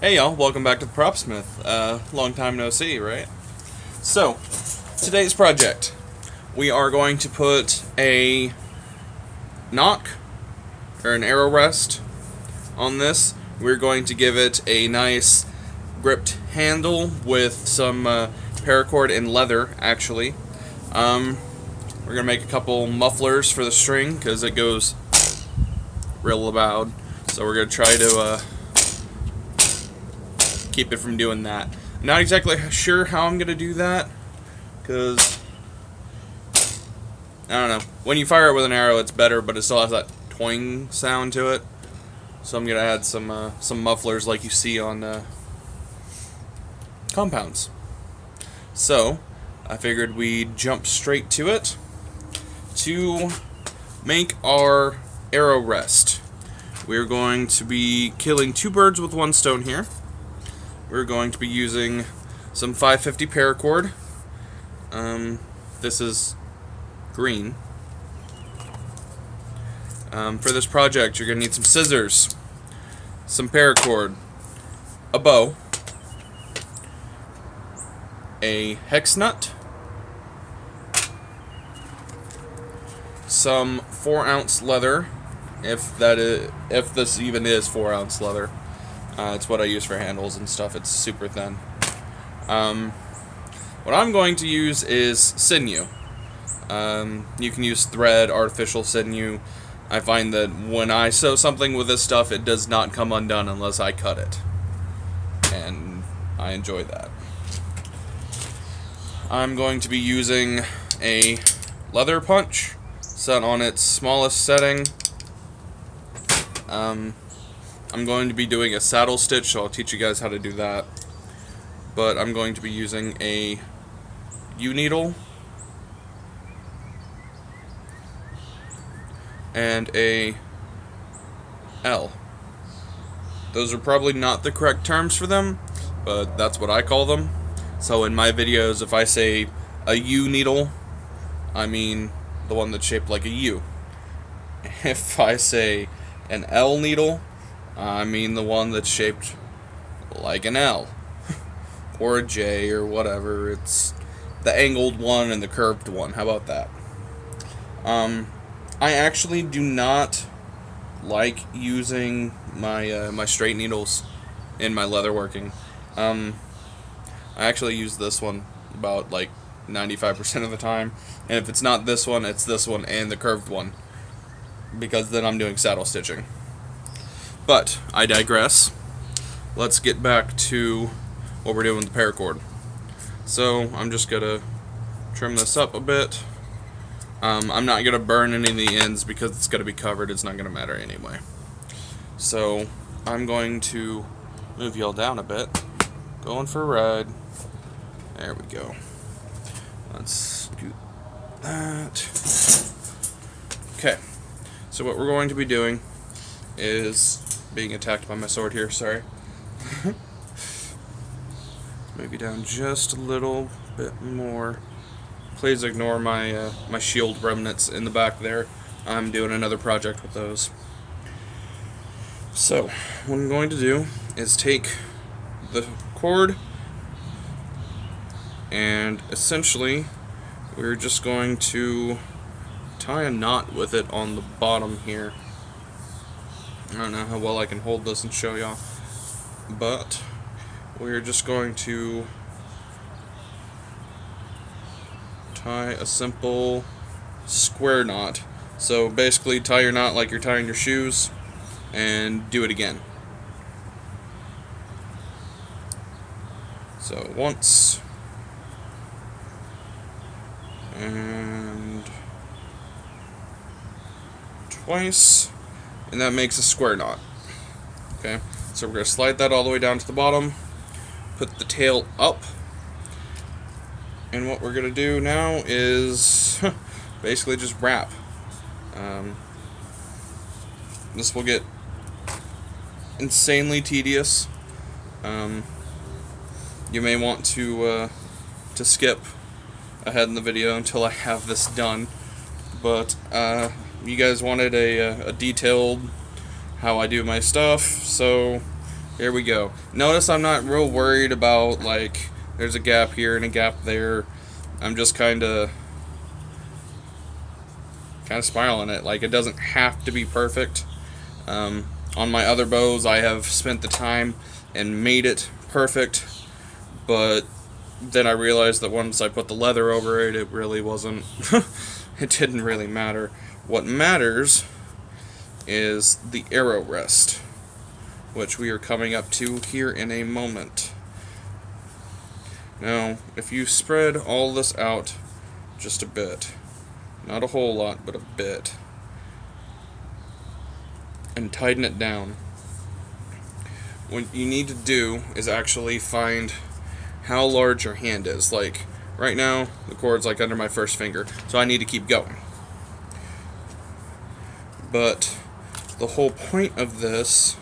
Hey y'all, welcome back to the Propsmith. Long time no see, right? So, today's project. We are going to put a nock, or an arrow rest, on this. We're going to give it a nice gripped handle with some paracord and leather, actually. We're going to make a couple mufflers for the string, because it goes real loud. So we're going to try to keep it from doing that. I'm not exactly sure how I'm gonna do that, because I don't know. When you fire it with an arrow, it's better, but it still has that twang sound to it. So I'm gonna add some mufflers like you see on compounds. So I figured we'd jump straight to it to make our arrow rest. We're going to be killing two birds with one stone here. We're going to be using some 550 paracord. This is green. For this project, you're going to need some scissors, some paracord, a bow, a hex nut, some 4-ounce leather, if this even is 4-ounce leather. It's what I use for handles and stuff. It's super thin. What I'm going to use is sinew. You can use thread, artificial sinew. I find that when I sew something with this stuff, it does not come undone unless I cut it. And I enjoy that. I'm going to be using a leather punch set on its smallest setting. I'm going to be doing a saddle stitch, so I'll teach you guys how to do that. But I'm going to be using a U-needle and a L. Those are probably not the correct terms for them, but that's what I call them. So in my videos, if I say a U-needle, I mean the one that's shaped like a U. If I say an L needle, I mean the one that's shaped like an L or a J or whatever. It's the angled one and the curved one. How about that? I actually do not like using my straight needles in my leatherworking. I actually use this one about like 95% of the time, and if it's not this one, it's this one and the curved one, because then I'm doing saddle stitching. But I digress. Let's get back to what we're doing with the paracord. So I'm just gonna trim this up a bit. I'm not gonna burn any of the ends because it's gonna be covered. It's not gonna matter anyway. So I'm going to move y'all down a bit. Going for a ride. There we go. Let's do that. Okay. So what we're going to be doing is being attacked by my sword here, sorry. Maybe down just a little bit more. Please ignore my my shield remnants in the back there. I'm doing another project with those. So, what I'm going to do is take the cord, and essentially we're just going to tie a knot with it on the bottom here. I don't know how well I can hold this and show y'all, but we're just going to tie a simple square knot. So basically tie your knot like you're tying your shoes and do it again. So once and twice, and that makes a square knot. Okay, so we're going to slide that all the way down to the bottom, put the tail up, and what we're going to do now is basically just wrap. This will get insanely tedious. You may want to skip ahead in the video until I have this done, but you guys wanted a detailed how I do my stuff, so Here we go. Notice I'm not real worried about, like, there's a gap here and a gap there. I'm just kind of spiraling it. Like, it doesn't have to be perfect. On my other bows, I have spent the time and made it perfect, but then I realized that once I put the leather over it, it really wasn't, it didn't really matter. What matters is the arrow rest, which we are coming up to here in a moment. Now, if you spread all this out just a bit, not a whole lot, but a bit, and tighten it down, what you need to do is actually find how large your hand is. Like, right now, the cord's like under my first finger, so I need to keep going. But the whole point of this...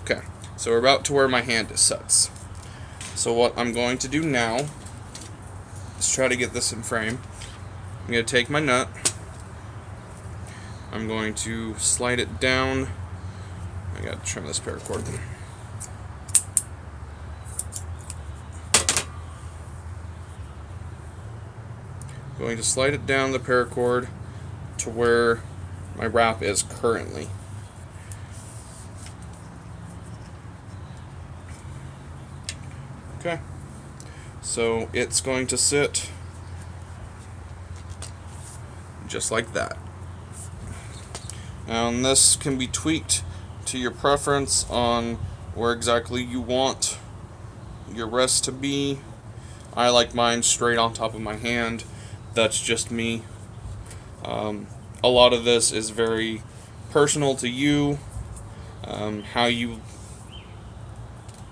Okay, so we're about to where my hand sets. So what I'm going to do now is try to get this in frame. I'm going to take my nut. I'm going to slide it down. I gotta trim this paracord. Going to slide it down the paracord to where my wrap is currently. Okay, so it's going to sit just like that. Now, and this can be tweaked to your preference on where exactly you want your rest to be. I like mine straight on top of my hand. That's just me. A lot of this is very personal to you, how you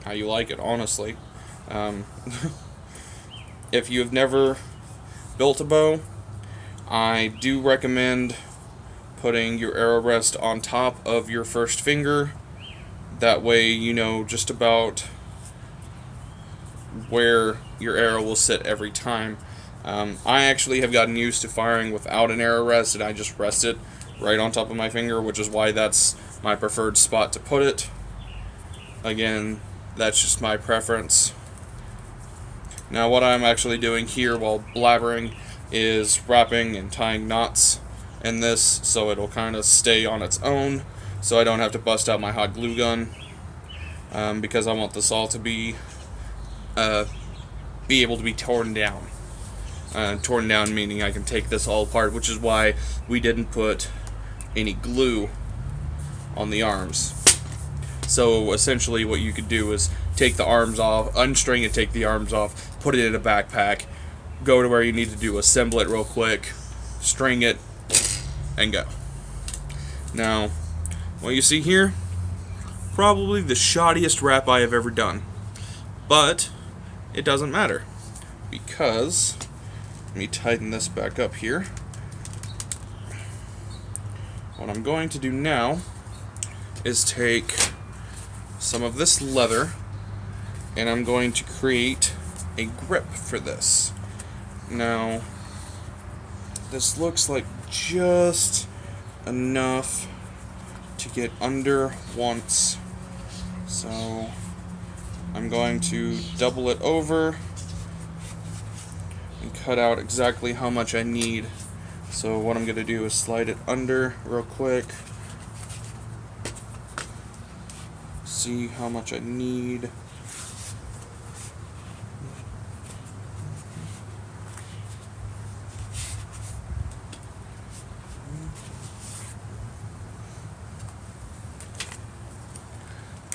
like it, honestly. If you have never built a bow, I do recommend putting your arrow rest on top of your first finger. That way you know just about where your arrow will sit every time. I actually have gotten used to firing without an arrow rest, and I just rest it right on top of my finger, which is why that's my preferred spot to put it. Again, that's just my preference. Now, what I'm actually doing here while blabbering is wrapping and tying knots in this so it'll kind of stay on its own, so I don't have to bust out my hot glue gun, because I want this all to be able to be torn down. Torn down meaning I can take this all apart, which is why we didn't put any glue on the arms. So essentially what you could do is take the arms off, unstring it, take the arms off, put it in a backpack, go to where you need to do, assemble it real quick, string it, and go. Now, what you see here, probably the shoddiest wrap I have ever done. But it doesn't matter, because let me tighten this back up here. What I'm going to do now is take some of this leather and I'm going to create a grip for this. Now, this looks like just enough to get under once, so I'm going to double it over and cut out exactly how much I need. So what I'm going to do is slide it under real quick, see how much I need.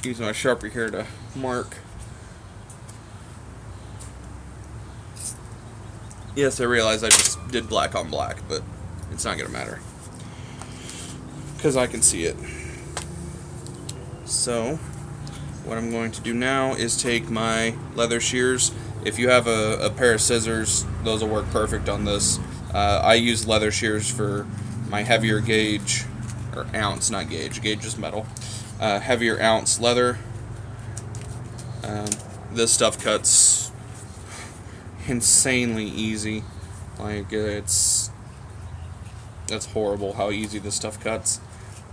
Use my Sharpie here to mark. Yes, I realize I just did black on black, but it's not going to matter, because I can see it. So, what I'm going to do now is take my leather shears. If you have a pair of scissors, those will work perfect on this. I use leather shears for my heavier gauge, or ounce, not gauge. Gauge is metal. Heavier ounce leather. This stuff cuts insanely easy. Like, that's horrible how easy this stuff cuts.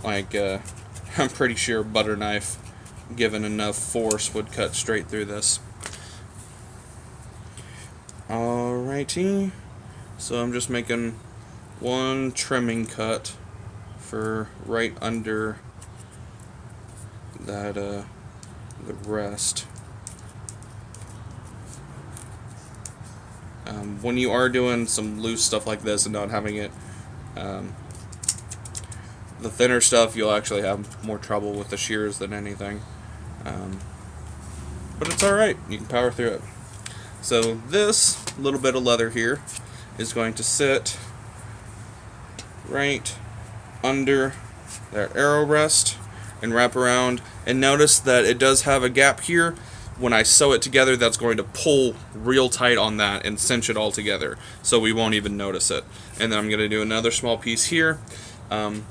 Like, I'm pretty sure a butter knife, given enough force, would cut straight through this. Alrighty, so I'm just making one trimming cut for right under that, the rest. When you are doing some loose stuff like this and not having it, the thinner stuff, you'll actually have more trouble with the shears than anything. But it's alright, you can power through it. So this little bit of leather here is going to sit right under that arrow rest and wrap around. And notice that it does have a gap here. When I sew it together, that's going to pull real tight on that and cinch it all together, so we won't even notice it. And then I'm going to do another small piece here. I'm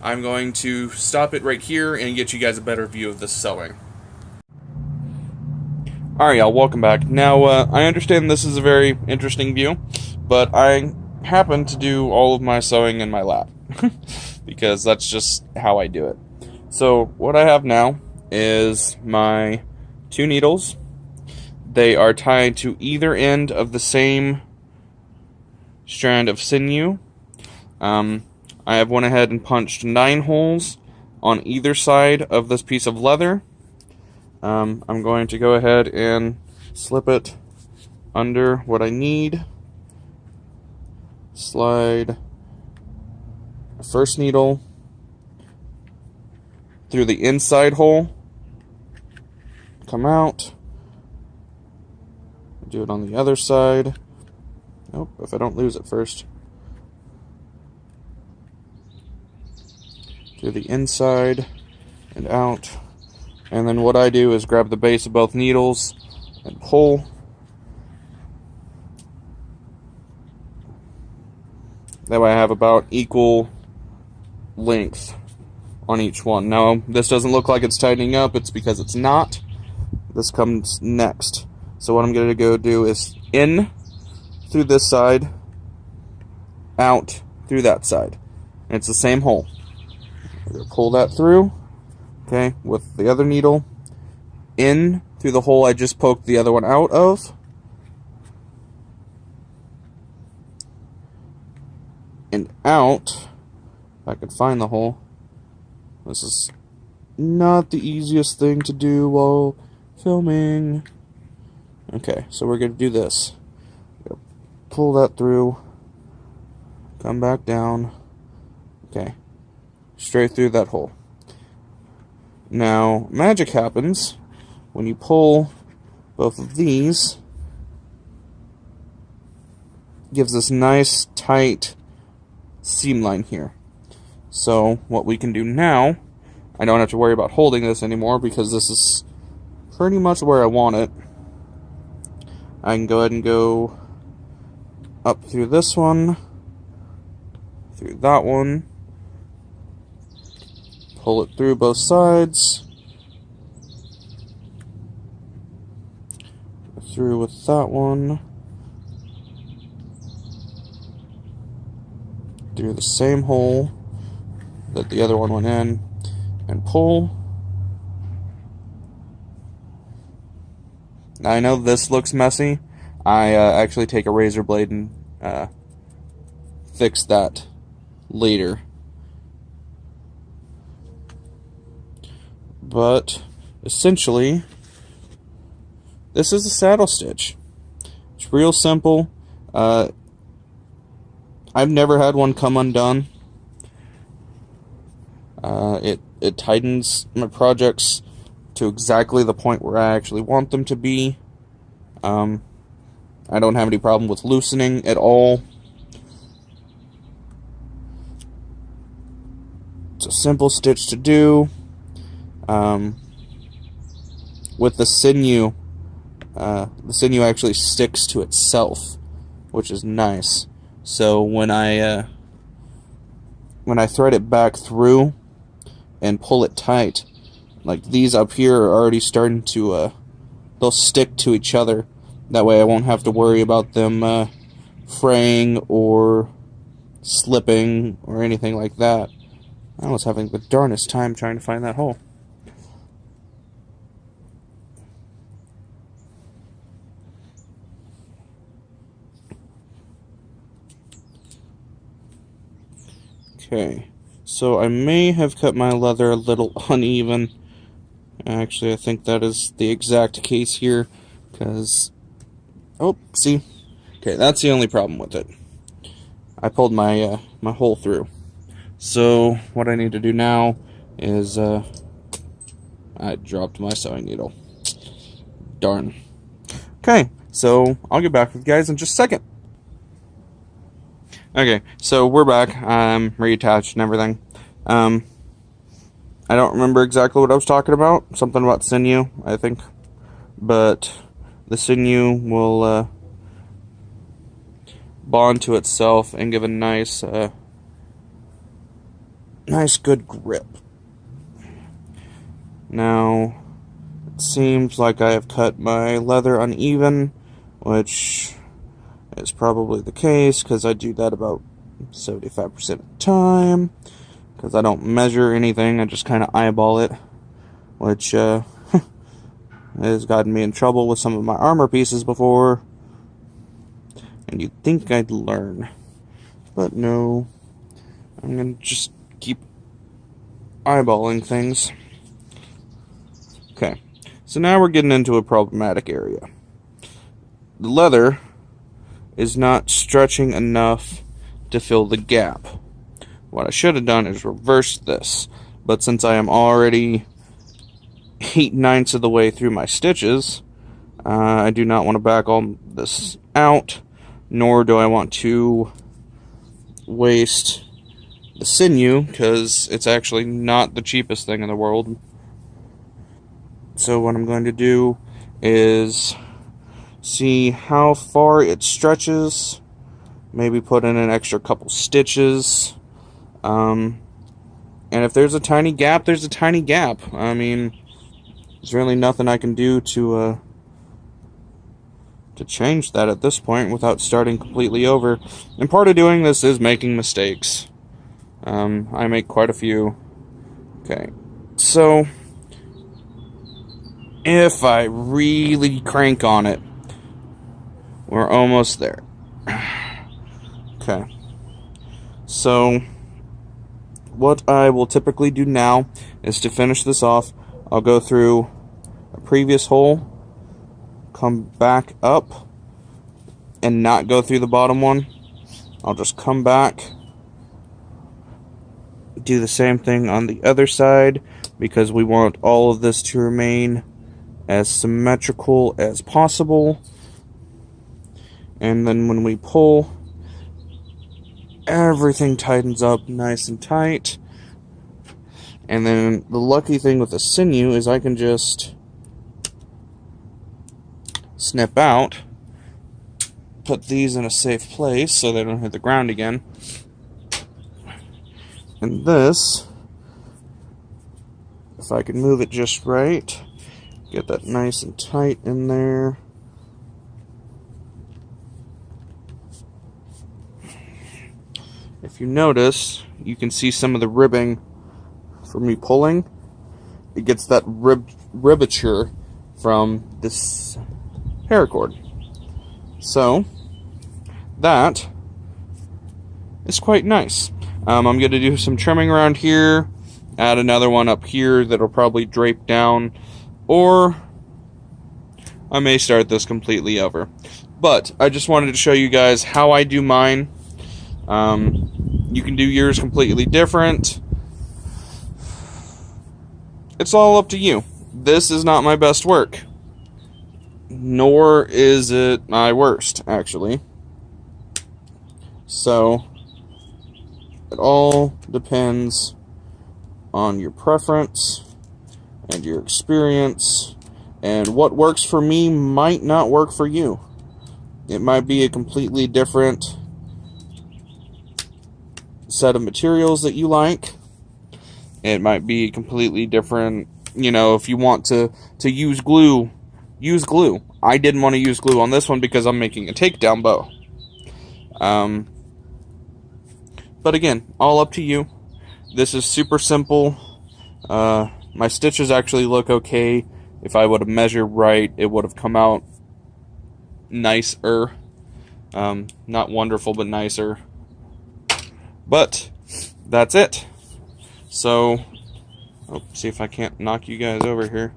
going to stop it right here and get you guys a better view of the sewing. Alright, y'all, welcome back. Now, I understand this is a very interesting view, but I happen to do all of my sewing in my lap, because that's just how I do it. So, what I have now is my 2 needles. They are tied to either end of the same strand of sinew. I have went ahead and punched 9 holes on either side of this piece of leather. I'm going to go ahead and slip it under what I need. Slide the first needle through the inside hole. Come out. Do it on the other side. Nope, if I don't lose it first. To the inside and out. And then what I do is grab the base of both needles and pull. That way I have about equal length on each one. Now, this doesn't look like it's tightening up. It's because it's not. This comes next. So what I'm going to go do is in through this side, out through that side. And it's the same hole. I'm going to pull that through, okay, with the other needle, in through the hole I just poked the other one out of, and out, if I could find the hole. This is not the easiest thing to do while filming. Okay, so we're going to do this. Pull that through, come back down, okay, straight through that hole. Now, magic happens when you pull both of these. Gives this nice, tight seam line here. So, what we can do now, I don't have to worry about holding this anymore because this is pretty much where I want it. I can go ahead and go up through this one, through that one, pull it through both sides, through with that one, through the same hole that the other one went in, and pull. Now I know this looks messy. I actually take a razor blade and fix that later. But essentially, this is a saddle stitch. It's real simple. I've never had one come undone. It tightens my projects to exactly the point where I actually want them to be. I don't have any problem with loosening at all. It's a simple stitch to do. With the sinew actually sticks to itself, which is nice. So when I thread it back through and pull it tight, like these up here are already starting to they'll stick to each other. That way I won't have to worry about them fraying or slipping or anything like that. I was having the darnest time trying to find that hole. Okay, so I may have cut my leather a little uneven. Actually, I think that is the exact case here, because... Oh, see? Okay, that's the only problem with it. I pulled my my hole through. So, what I need to do now is, I dropped my sewing needle. Darn. Okay, so I'll get back with you guys in just a second. Okay, so we're back. I'm reattached and everything. I don't remember exactly what I was talking about. Something about sinew, I think. But the sinew will bond to itself and give a nice, nice good grip. Now, it seems like I have cut my leather uneven, which is probably the case, because I do that about 75% of the time, because I don't measure anything, I just kind of eyeball it, which has gotten me in trouble with some of my armor pieces before, and you'd think I'd learn, but no, I'm going to just keep eyeballing things. Okay, so now we're getting into a problematic area. The leather is not stretching enough to fill the gap. What I should have done is reverse this, but since I am already 8/9 of the way through my stitches, I do not want to back all this out, nor do I want to waste the sinew, because it's actually not the cheapest thing in the world. So what I'm going to do is see how far it stretches, maybe put in an extra couple stitches, and if there's a tiny gap, there's a tiny gap. I mean, there's really nothing I can do to change that at this point without starting completely over. And part of doing this is making mistakes. I make quite a few. Okay, so if I really crank on it, we're almost there. Okay, so what I will typically do now is to finish this off, I'll go through a previous hole, come back up, and not go through the bottom one. I'll just come back, do the same thing on the other side, because we want all of this to remain as symmetrical as possible. And then when we pull, everything tightens up nice and tight. And then the lucky thing with the sinew is I can just snip out, put these in a safe place so they don't hit the ground again. And this, if I can move it just right, get that nice and tight in there. If you notice, you can see some of the ribbing from me pulling. It gets that ribature from this paracord. So, that is quite nice. I'm going to do some trimming around here, add another one up here that'll probably drape down, or I may start this completely over. But I just wanted to show you guys how I do mine. You can do yours completely different. It's all up to you. This is not my best work, nor is it my worst, actually. So, it all depends on your preference and your experience, and what works for me might not work for you. It might be a completely different set of materials that you like. It might be completely different, you know, if you want to use glue, use glue. I didn't want to use glue on this one because I'm making a takedown bow. But again, all up to you. this is super simple. My stitches actually look okay. If I would have measured right, it would have come out nicer. Not wonderful, but nicer. But that's it. So, see if I can't knock you guys over here.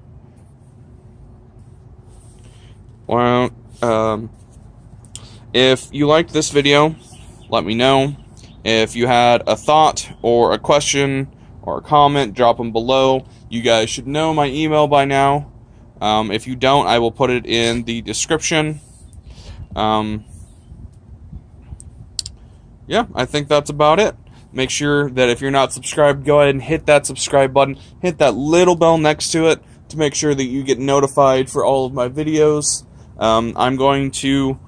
Well, if you liked this video, let me know. If you had a thought or a question or a comment, drop them below. You guys should know my email by now. If you don't, I will put it in the description. Yeah, I think that's about it. Make sure that if you're not subscribed, go ahead and hit that subscribe button. Hit that little bell next to it to make sure that you get notified for all of my videos. I'm going to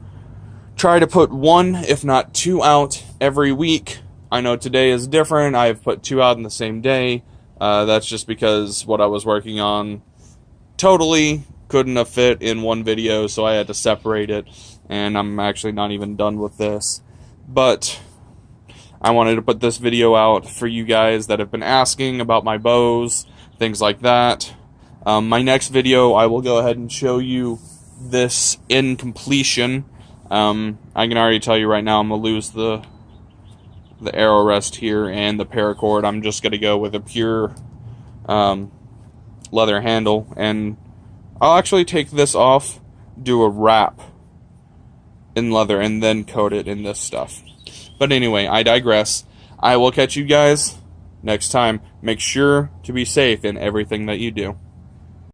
try to put 1, if not 2 out every week. I know today is different. I've put 2 out in the same day. That's just because what I was working on totally couldn't have fit in one video, so I had to separate it, and I'm actually not even done with this. But I wanted to put this video out for you guys that have been asking about my bows, things like that. My next video, I will go ahead and show you this in completion. I can already tell you right now I'm going to lose the arrow rest here and the paracord. I'm just going to go with a pure leather handle, and I'll actually take this off, do a wrap in leather, and then coat it in this stuff. But anyway, I digress. I will catch you guys next time. Make sure to be safe in everything that you do.